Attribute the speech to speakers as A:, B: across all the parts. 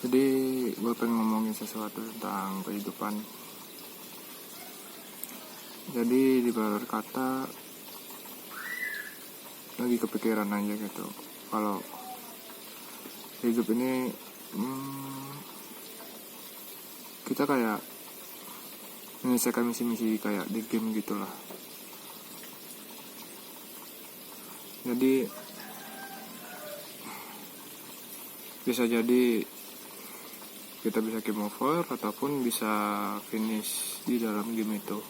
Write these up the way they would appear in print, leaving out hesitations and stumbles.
A: Jadi gue pengen ngomongin sesuatu tentang kehidupan. Jadi di bawah kata lagi kepikiran aja gitu, kalau hidup ini kita kayak menyelesaikan misi-misi kayak di game gitulah. Jadi bisa jadi kita bisa game over ataupun bisa finish di dalam game itu.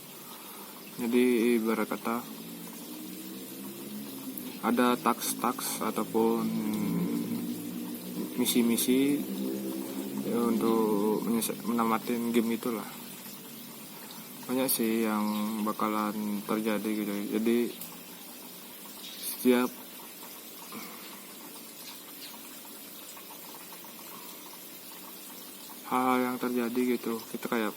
A: Jadi ibarat kata ada task ataupun misi-misi untuk menamatin game itulah. Banyak sih yang bakalan terjadi gitu. Jadi setiap hal yang terjadi gitu, kita kayak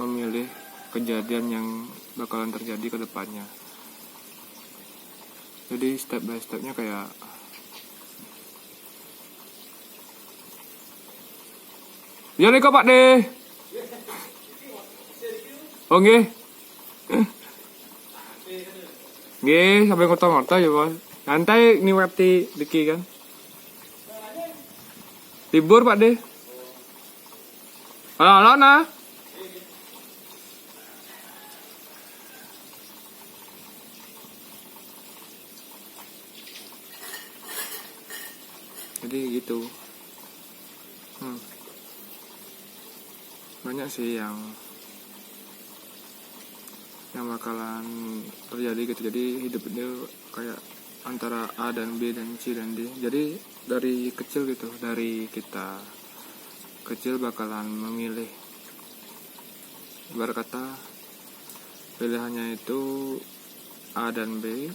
A: memilih kejadian yang bakalan terjadi ke depannya. Jadi step by stepnya kayak ya nih kok Pak deh. Oke. Nggih, sampai ngotot-ngotot ya, Bos. Santai niwati diki kan. Libur Pak deh. Halo nah. Jadi gitu. Banyak sih yang bakalan terjadi gitu. Jadi hidup ini kayak antara A dan B dan C dan D. Jadi dari kecil gitu, dari kita kecil bakalan memilih. Ibarat kata pilihannya itu A dan B,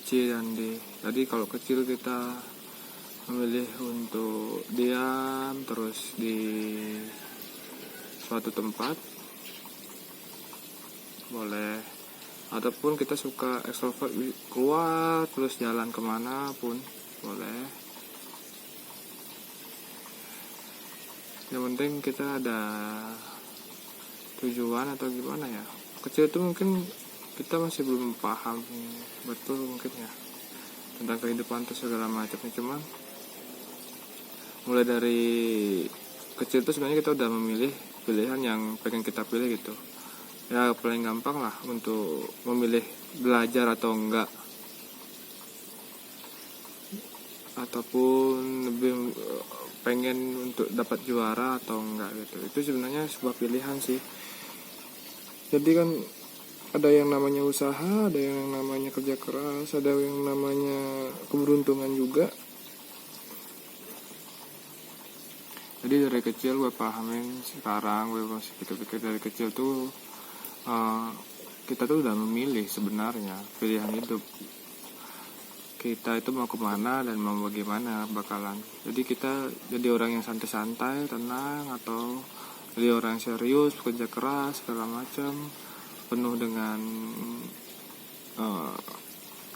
A: C dan D. Jadi kalau kecil kita memilih untuk diam terus di suatu tempat, boleh. Ataupun kita suka extrovert, keluar terus jalan kemana pun boleh. Yang penting kita ada tujuan atau gimana ya. Kecil itu mungkin kita masih belum paham betul mungkin ya tentang kehidupan atau segala macamnya. Cuman mulai dari kecil itu sebenarnya kita udah memilih pilihan yang pengen kita pilih gitu. Ya paling gampang lah untuk memilih belajar atau enggak, ataupun lebih pengen untuk dapat juara atau enggak gitu. Itu sebenarnya sebuah pilihan sih. Jadi kan ada yang namanya usaha, ada yang namanya kerja keras, ada yang namanya keberuntungan juga. Jadi dari kecil gue pahamin, sekarang gue masih pikir-pikir dari kecil tuh kita tuh udah memilih sebenarnya pilihan hidup kita itu mau kemana dan mau bagaimana bakalan. Jadi kita jadi orang yang santai-santai, tenang, atau jadi orang yang serius, bekerja keras segala macam, penuh dengan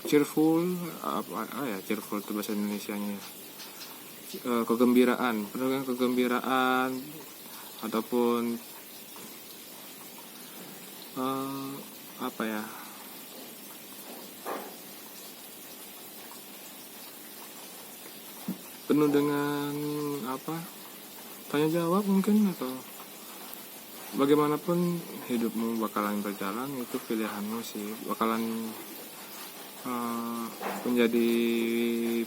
A: cheerful, cheerful itu bahasa Indonesianya ya. Kegembiraan, penuh dengan kegembiraan, ataupun penuh dengan tanya jawab mungkin, atau bagaimanapun hidupmu bakalan berjalan, itu pilihanmu sih, bakalan menjadi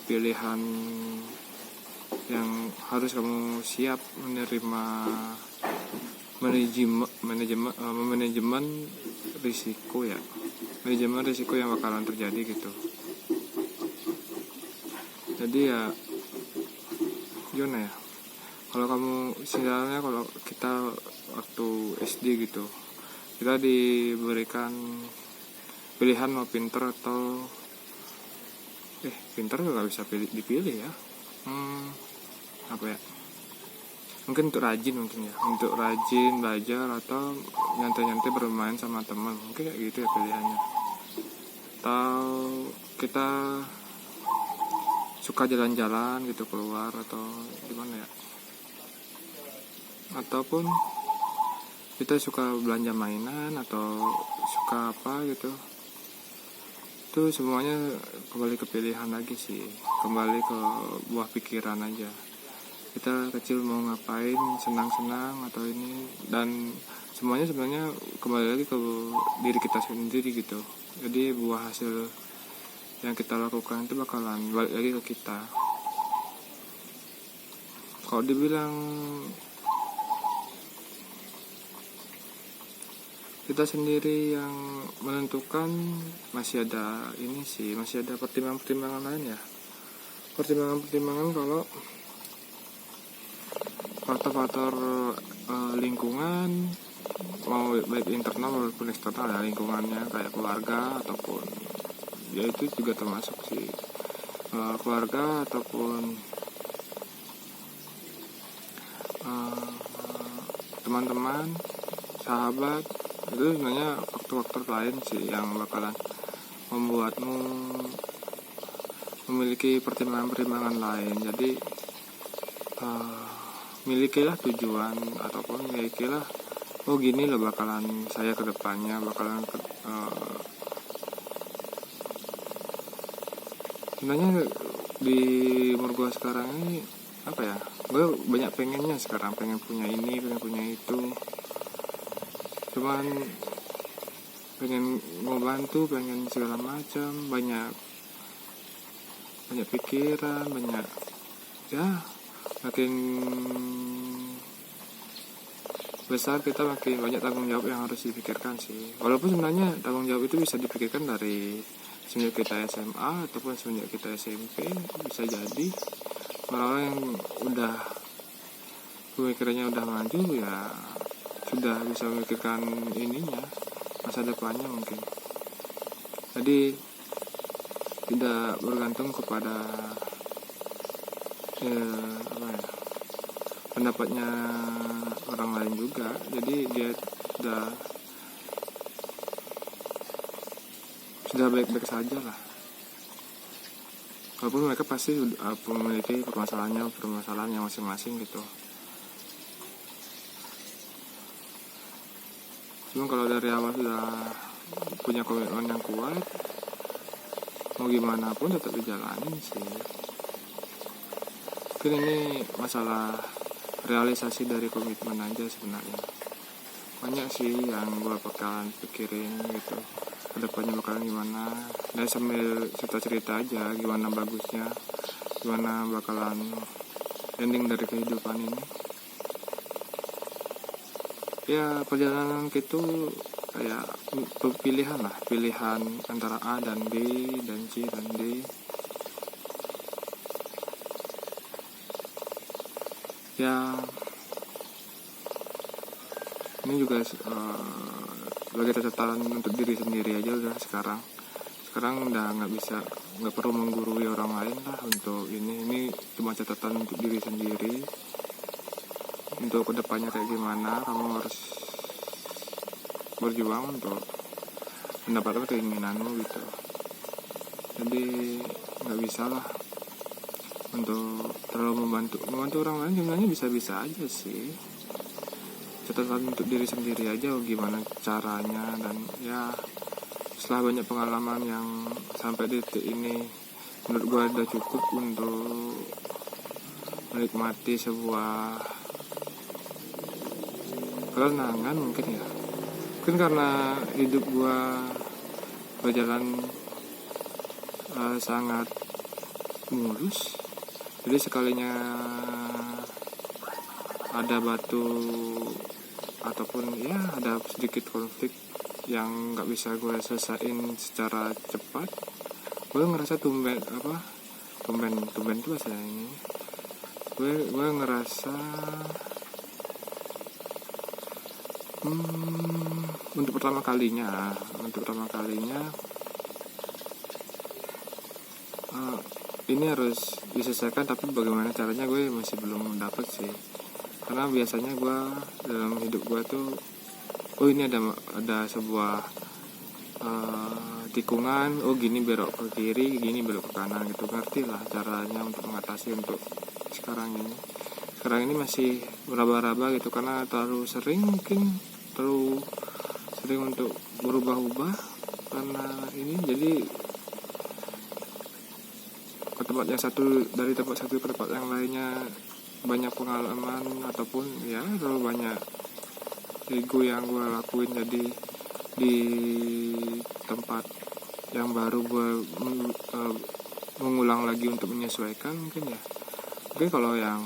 A: pilihan yang harus kamu siap menerima manajemen risiko ya, manajemen risiko yang bakalan terjadi gitu. Jadi ya gimana ya, kalau kamu misalnya, kalau kita waktu SD gitu, kita diberikan pilihan mau pinter atau pinter nggak bisa dipilih ya, mungkin untuk rajin belajar atau nyantai-nyantai bermain sama teman, mungkin kayak gitu ya pilihannya. Atau kita suka jalan-jalan gitu keluar atau gimana ya, ataupun kita suka belanja mainan atau suka apa gitu, itu semuanya kembali ke pilihan lagi sih, kembali ke buah pikiran aja. Kita kecil mau ngapain, senang-senang atau ini, dan semuanya sebenarnya kembali lagi ke diri kita sendiri gitu. Jadi buah hasil yang kita lakukan itu bakalan balik lagi ke kita. Kalau dibilang kita sendiri yang menentukan, masih ada ini sih, masih ada pertimbangan-pertimbangan lain ya. Pertimbangan-pertimbangan kalau faktor-faktor lingkungan, mau baik internal maupun eksternal ya, lingkungannya kayak keluarga ataupun ya itu juga termasuk sih, keluarga ataupun teman-teman, sahabat, itu sebenarnya faktor-faktor lain sih yang bakalan membuatmu memiliki pertimbangan-pertimbangan lain. Jadi milikilah tujuan ataupun milikilah, oh gini loh bakalan saya ke depannya, bakalan sebenarnya di umur gue sekarang ini apa ya, gue banyak pengennya sekarang, pengen punya ini, pengen punya itu, cuman pengen ngebantu, pengen segala macam, banyak pikiran, banyak ya, makin besar kita makin banyak tanggung jawab yang harus dipikirkan sih. Walaupun sebenarnya tanggung jawab itu bisa dipikirkan dari semenjak kita SMA ataupun semenjak kita SMP, bisa jadi orang yang udah pemikirannya udah maju ya sudah bisa memikirkan ininya, masa depannya mungkin. Jadi tidak bergantung kepada pendapatnya orang lain juga. Jadi dia sudah baik-baik saja lah, walaupun mereka pasti memiliki permasalahannya masing-masing gitu. Cuma kalau dari awal sudah punya komitmen yang kuat, mau gimana pun tetap dijalanin sih. Mungkin ini masalah realisasi dari komitmen aja sebenarnya. Banyak sih yang gue bakalan pikirin gitu, kedepannya bakalan gimana. Dan sambil cerita aja gimana bagusnya, gimana bakalan ending dari kehidupan ini. Ya perjalanan gitu kayak pilihan lah, pilihan antara A dan B dan C dan D. Ya ini juga sebagai catatan untuk diri sendiri aja udah sekarang udah nggak perlu menggurui orang lain lah untuk ini cuma catatan untuk diri sendiri. Untuk kedepannya kayak gimana, kamu harus berjuang untuk mendapatkan keinginanmu gitu. Jadi nggak bisa lah untuk terlalu membantu orang lain. Sebenarnya bisa aja sih, catatan untuk diri sendiri aja gimana caranya. Dan ya setelah banyak pengalaman yang sampai detik ini, menurut gue udah cukup untuk menikmati sebuah kelenangan mungkin ya. Mungkin karena hidup gue berjalan sangat mulus, jadi sekalinya ada batu ataupun ya ada sedikit konflik yang nggak bisa gue selesaiin secara cepat, gue ngerasa tumben itu bahasa ini, gue ngerasa untuk pertama kalinya ini harus diselesaikan, tapi bagaimana caranya gue masih belum dapet sih. Karena biasanya gue dalam hidup gue tuh ini ada sebuah tikungan, oh gini belok ke kiri, gini belok ke kanan gitu, ngerti lah caranya untuk mengatasi untuk sekarang ini. Sekarang ini masih meraba-raba gitu karena terlalu sering untuk berubah-ubah karena ini, jadi ke tempat yang satu, dari tempat satu ke tempat yang lainnya banyak pengalaman ataupun ya terlalu banyak ego yang gue lakuin, jadi di tempat yang baru gue mengulang lagi untuk menyesuaikan mungkin ya. Oke, kalau yang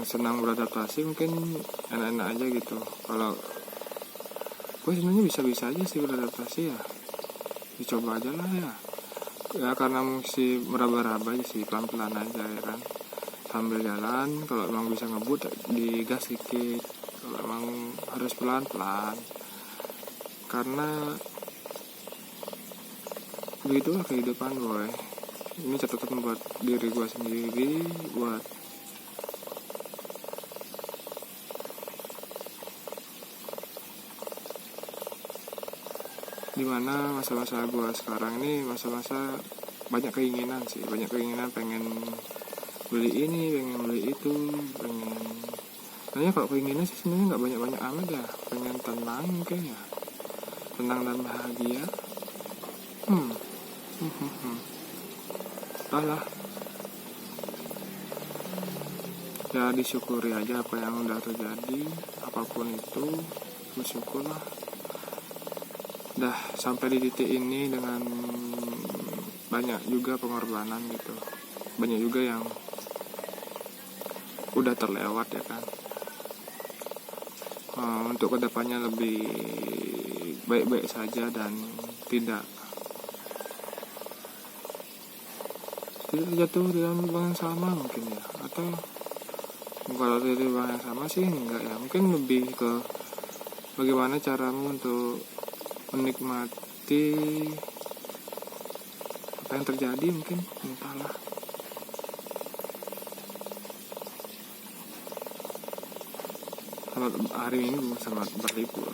A: senang beradaptasi mungkin enak-enak aja gitu. Kalau gue sebenarnya bisa-bisa aja sih beradaptasi ya, dicoba aja lah ya karena masih meraba-raba aja sih, pelan-pelan aja ya kan, sambil jalan. Kalau emang bisa ngebut digas dikit, kalau emang harus pelan-pelan, karena begitulah kehidupan boy. Ini catatan buat diri gue sendiri, buat dimana masa-masa gue sekarang ini masa-masa banyak keinginan sih, pengen beli ini, pengen beli itu, sebenarnya kalau keinginan sih sebenarnya nggak banyak-banyak amat ya, pengen tenang mungkin ya, tenang dan bahagia. Entahlah ya, disyukuri aja apa yang udah terjadi, apapun itu bersyukurlah. Dah sampai di titik ini dengan banyak juga pengorbanan gitu, banyak juga yang udah terlewat ya kan. Untuk kedepannya lebih baik-baik saja dan tidak jatuh dalam lubang yang sama mungkin ya, atau kalau dari lubang yang sama sih enggak ya, mungkin lebih ke bagaimana caramu untuk menikmati apa yang terjadi mungkin, entahlah. Selamat hari ini, selamat berlibur.